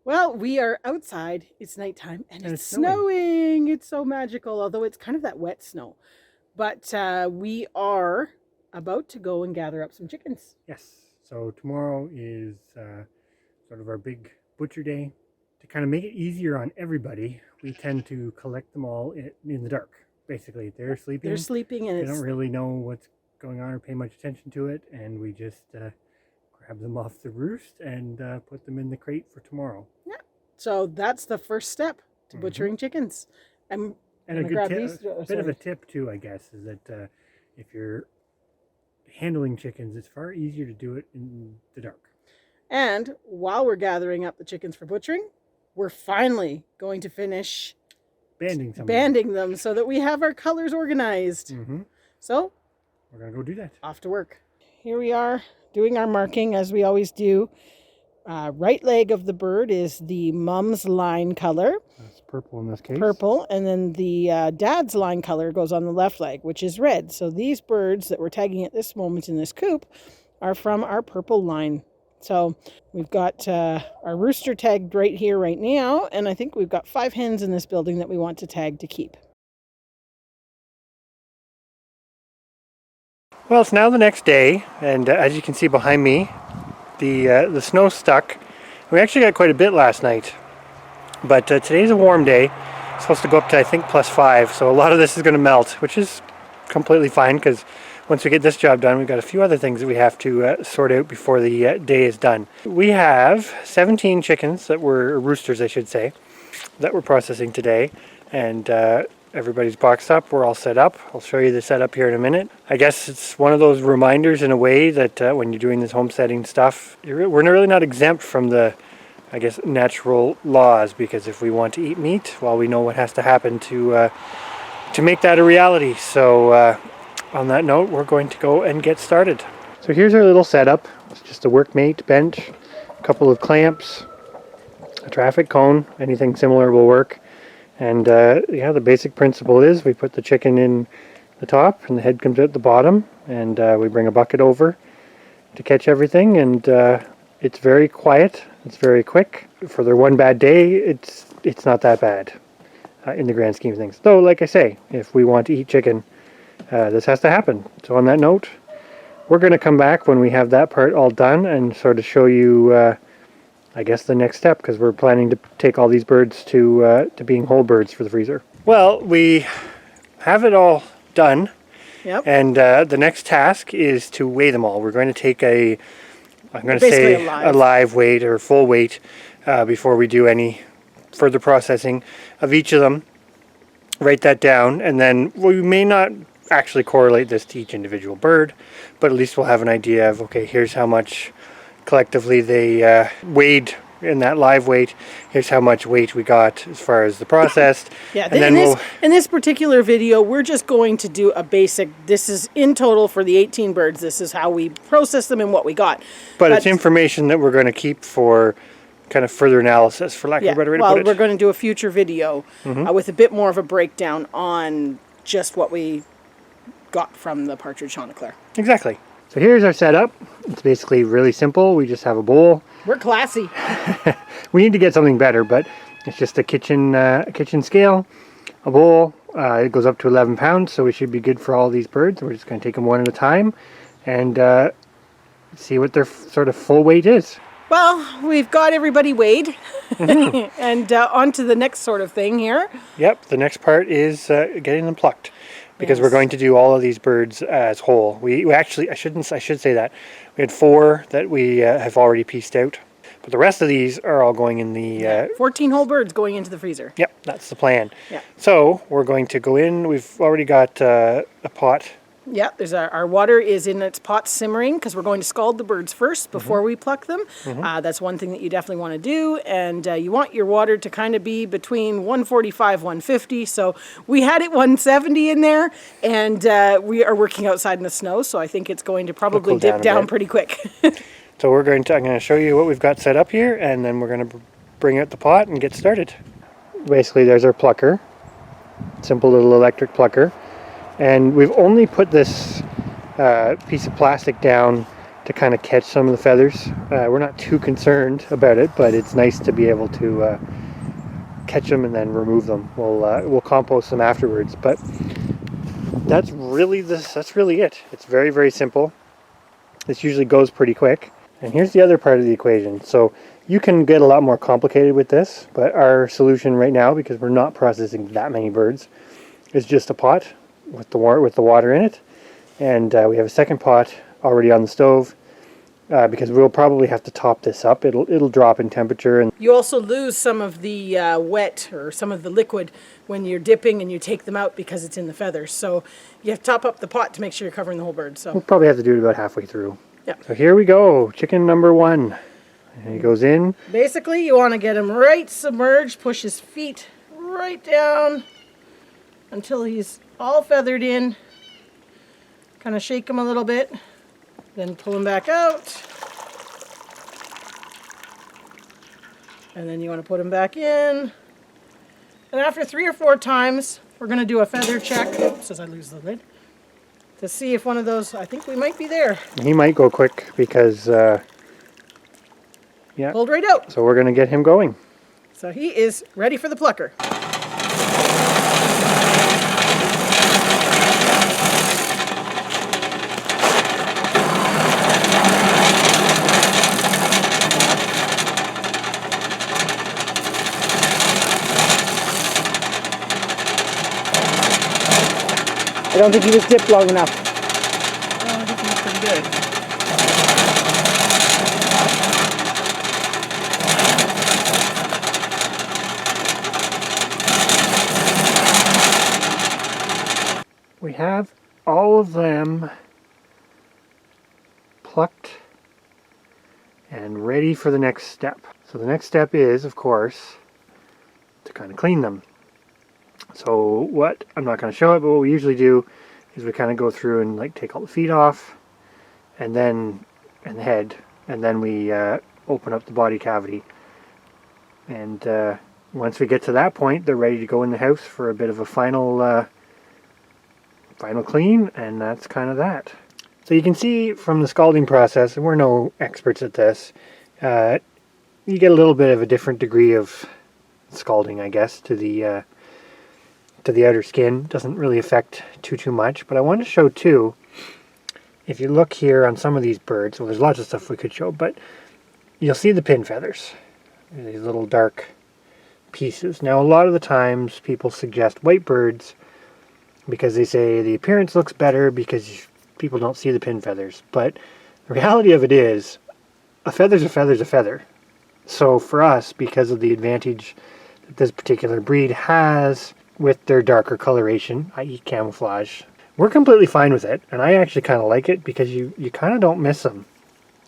Well, we are outside. It's nighttime and it's snowing. It's so magical, although it's kind of that wet snow. But we are about to go and gather up some chickens. Yes. So tomorrow is sort of our big butcher day. To kind of make it easier on everybody, we tend to collect them all in the dark. Basically, they're sleeping. They're sleeping and they don't really know what's going on or pay much attention to it, and we just grab them off the roost and put them in the crate for tomorrow. Yeah. So that's the first step to butchering chickens. And a good tip, bit of a tip too, I guess, is that if you're handling chickens, it's far easier to do it in the dark. And while we're gathering up the chickens for butchering, we're finally going to finish banding them so that we have our colors organized. So we're going to go do that. Off to work. Here we are doing our marking as we always do. Right leg of the bird is the mom's line color. That's purple in this case. Purple. And then the dad's line color goes on the left leg, which is red. So these birds that we're tagging at this moment in this coop are from our purple line. So we've got our rooster tagged right here, right now. And I think we've got 5 hens in this building that we want to tag to keep. Well, it's now the next day, and as you can see behind me, the snow stuck. We actually got quite a bit last night, but today's a warm day. It's supposed to go up to, I think, +5, so a lot of this is going to melt, which is completely fine, because once we get this job done, we've got a few other things that we have to sort out before the day is done. We have 17 chickens that were roosters, I should say, that we're processing today, and everybody's boxed up. We're all set up. I'll show you the setup here in a minute. I guess it's one of those reminders in a way that when you're doing this homesteading stuff, we're really not exempt from the, I guess, natural laws, because if we want to eat meat, well, we know what has to happen to make that a reality. So on that note, we're going to go and get started. So here's our little setup. It's just a workmate bench, a couple of clamps, a traffic cone, anything similar will work. And yeah, the basic principle is we put the chicken in the top and the head comes out the bottom, and we bring a bucket over to catch everything, and it's very quiet, it's very quick. For their one bad day, it's not that bad in the grand scheme of things. Though, like I say, if we want to eat chicken, this has to happen. So on that note, we're going to come back when we have that part all done and sort of show you I guess the next step, because we're planning to take all these birds to being whole birds for the freezer. Well, we have it all done. Yep. And the next task is to weigh them all. We're going to take a live weight or full weight before we do any further processing of each of them. Write that down, and then we may not actually correlate this to each individual bird, but at least we'll have an idea of, okay, here's how much collectively they weighed in that live weight. Here's how much weight we got as far as the processed. Yeah, and then in this particular video, we're just going to do a basic, this is in total for the 18 birds, this is how we process them and what we got. But it's information that we're going to keep for kind of further analysis, for lack of a better way to put it. Well, we're going to do a future video with a bit more of a breakdown on just what we got from the Partridge Chantecler. Exactly. So here's our setup. It's basically really simple. We just have a bowl. We're classy. We need to get something better, but it's just a kitchen scale, a bowl. It goes up to 11 pounds, so we should be good for all these birds. We're just going to take them one at a time and see what their sort of full weight is. Well, we've got everybody weighed, and on to the next sort of thing here. Yep, the next part is getting them plucked. Because we're going to do all of these birds as whole. We actually, I should say that. We had 4 that we have already pieced out. But the rest of these are all going in the... 14 whole birds going into the freezer. Yep, that's the plan. Yeah. So we're going to go in. We've already got a pot. Yeah, there's our water is in its pot simmering, because we're going to scald the birds first before we pluck them. That's one thing that you definitely want to do, and you want your water to kind of be between 145, 150. So we had it 170 in there, and we are working outside in the snow, so I think it's going to probably dip down pretty quick. So I'm going to show you what we've got set up here, and then we're going to bring out the pot and get started. Basically, there's our plucker, simple little electric plucker. And we've only put this piece of plastic down to kind of catch some of the feathers. We're not too concerned about it, but it's nice to be able to catch them and then remove them. We'll compost them afterwards, but that's really it. It's very, very simple. This usually goes pretty quick. And here's the other part of the equation. So you can get a lot more complicated with this, but our solution right now, because we're not processing that many birds, is just a pot with the water in it. And we have a second pot already on the stove, because we'll probably have to top this up. It'll drop in temperature. And you also lose some of the wet or some of the liquid when you're dipping and you take them out because it's in the feathers. So you have to top up the pot to make sure you're covering the whole bird. So we'll probably have to do it about halfway through. Yeah. So here we go, chicken number 1. And he goes in. Basically, you want to get him right submerged, push his feet right down until he's all feathered in. Kind of shake him a little bit, then pull him back out. And then you want to put him back in. And after 3 or 4 times, we're going to do a feather check. Oops, as I lose the lid. To see if one of those, I think we might be there. He might go quick because, yeah. Pulled right out. So we're going to get him going. So he is ready for the plucker. I don't think he was dipped long enough. I think he's pretty good. We have all of them plucked and ready for the next step. So the next step is, of course, to kind of clean them. So what, I'm not going to show it, but what we usually do is we kind of go through and like take all the feet off and the head, and then we open up the body cavity. And once we get to that point, they're ready to go in the house for a bit of a final clean, and that's kind of that. So you can see from the scalding process, and we're no experts at this, you get a little bit of a different degree of scalding, I guess, to the outer skin. Doesn't really affect too much, but I want to show too, if you look here on some of these birds, well, there's lots of stuff we could show, but you'll see the pin feathers, these little dark pieces. Now a lot of the times people suggest white birds because they say the appearance looks better because people don't see the pin feathers, but the reality of it is a feather's a feather's a feather. So for us, because of the advantage that this particular breed has with their darker coloration, i.e. camouflage, we're completely fine with it, and I actually kind of like it because you kind of don't miss them,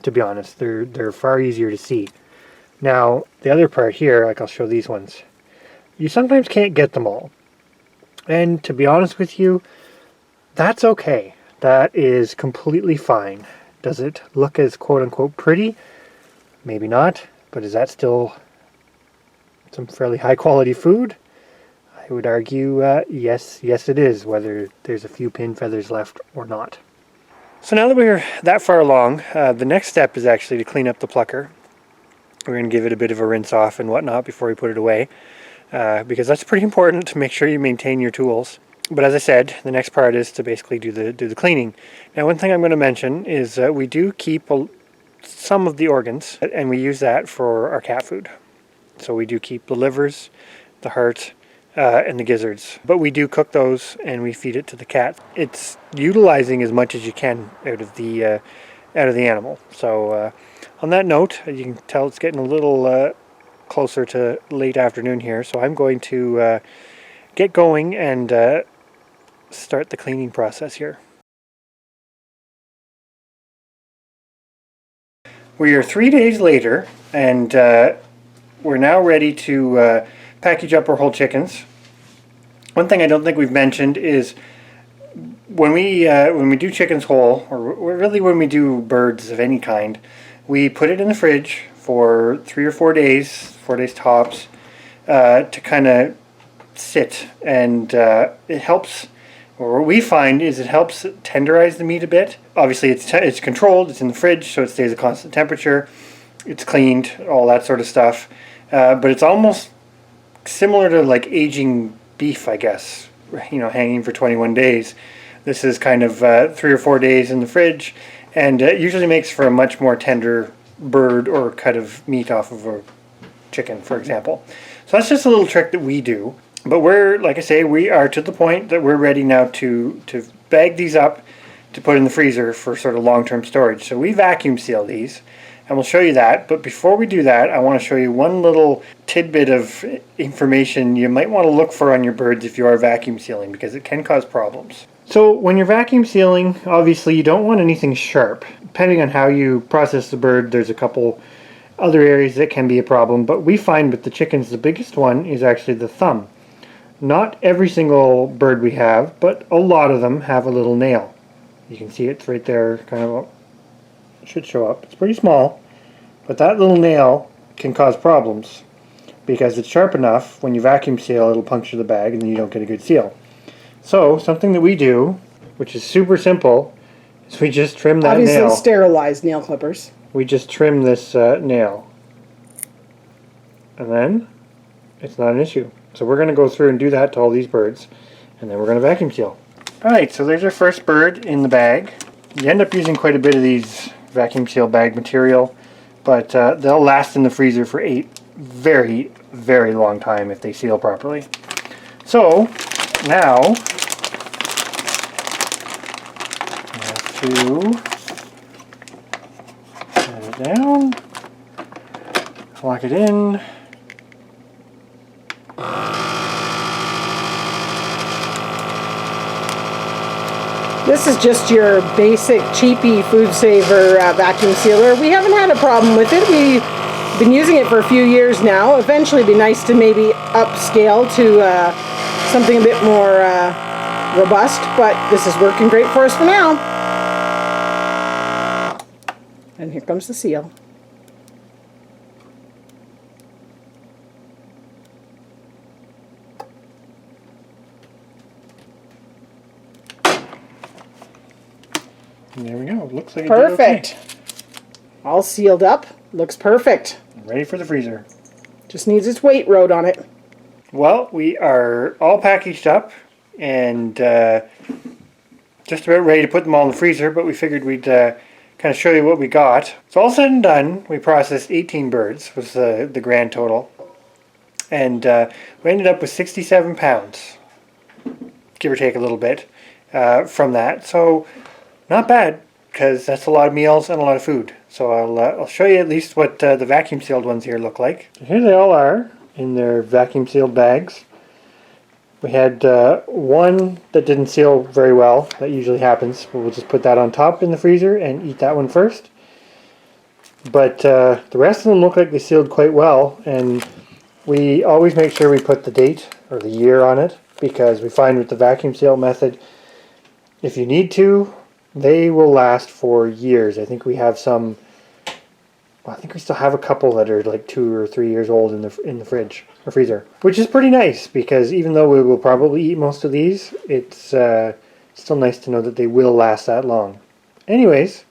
to be honest. They're far easier to see. Now, the other part here, like I'll show these ones, you sometimes can't get them all. And to be honest with you, that's okay. That is completely fine. Does it look as quote-unquote pretty? Maybe not, but is that still some fairly high-quality food? I would argue, yes it is, whether there's a few pin feathers left or not. So now that we're that far along, the next step is actually to clean up the plucker. We're going to give it a bit of a rinse off and whatnot before we put it away, because that's pretty important to make sure you maintain your tools. But as I said, the next part is to basically do the cleaning. Now, one thing I'm going to mention is we do keep some of the organs, and we use that for our cat food. So we do keep the livers, the heart, and the gizzards, but we do cook those and we feed it to the cat. It's utilizing as much as you can out of the animal. So on that note, you can tell it's getting a little closer to late afternoon here, so I'm going to get going and start the cleaning process here. We are 3 days later, and we're now ready to package up our whole chickens. One thing I don't think we've mentioned is when we do chickens whole, or really when we do birds of any kind, we put it in the fridge for 3 or 4 days, 4 days tops, to kind of sit, and it helps Or what we find is it helps tenderize the meat a bit. Obviously it's controlled, it's in the fridge, so it stays a constant temperature. It's cleaned, all that sort of stuff. But it's almost similar to like aging beef, I guess. You know, hanging for 21 days. This is kind of 3 or 4 days in the fridge, and it usually makes for a much more tender bird or cut of meat off of a chicken, for example. So that's just a little trick that we do. But we're, like I say, we are to the point that we're ready now to bag these up to put in the freezer for sort of long-term storage. So we vacuum seal these, and we'll show you that. But before we do that, I want to show you one little tidbit of information you might want to look for on your birds if you are vacuum sealing, because it can cause problems. So when you're vacuum sealing, obviously you don't want anything sharp. Depending on how you process the bird, there's a couple other areas that can be a problem, but we find with the chickens the biggest one is actually the thumb. Not every single bird we have, but a lot of them have a little nail. You can see it's right there, kind of, it should show up. It's pretty small, but that little nail can cause problems because it's sharp enough. When you vacuum seal, it'll puncture the bag and then you don't get a good seal. So something that we do, which is super simple, is we just trim that nail. Obviously sterilized nail clippers. We just trim this nail, and then it's not an issue. So we're going to go through and do that to all these birds, and then we're going to vacuum seal. Alright, so there's our first bird in the bag. You end up using quite a bit of these vacuum seal bag material, but they'll last in the freezer for a very, very long time if they seal properly. So now I have to set it down, lock it in. This is just your basic cheapy food saver vacuum sealer. We haven't had a problem with it. We've been using it for a few years now. Eventually it'd be nice to maybe upscale to something a bit more robust, but this is working great for us for now. And here comes the seal. And there we go. It looks like it Perfect. did okay. All sealed up. Looks perfect. Ready for the freezer. Just needs its weight wrote on it. Well, we are all packaged up and just about ready to put them all in the freezer, but we figured we'd kind of show you what we got. So all said and done, we processed 18 birds, was the grand total. And we ended up with 67 pounds, give or take a little bit, from that. So not bad, because that's a lot of meals and a lot of food. So I'll show you at least what the vacuum sealed ones here look like. So here they all are in their vacuum sealed bags. We had one that didn't seal very well. That usually happens. We'll just put that on top in the freezer and eat that one first. But the rest of them look like they sealed quite well, and we always make sure we put the date or the year on it, because we find with the vacuum seal method, if you need to, they will last for years. I think we have some, well, I think we still have a couple that are like 2 or 3 years old in the fridge or freezer, which is pretty nice, because even though we will probably eat most of these, it's still nice to know that they will last that long. Anyways,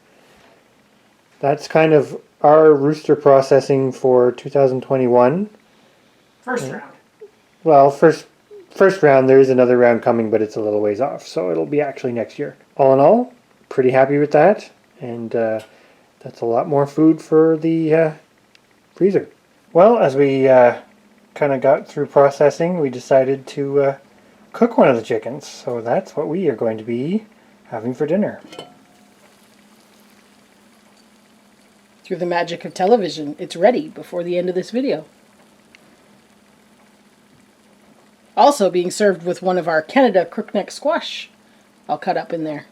that's kind of our rooster processing for 2021. First round. Well, first round, there is another round coming, but it's a little ways off, so it'll be actually next year. All in all, pretty happy with that, and that's a lot more food for the freezer. Well, as we kind of got through processing, we decided to cook one of the chickens, so that's what we are going to be having for dinner. Through the magic of television, it's ready before the end of this video. Also being served with one of our Canada crookneck squash. I'll cut up in there.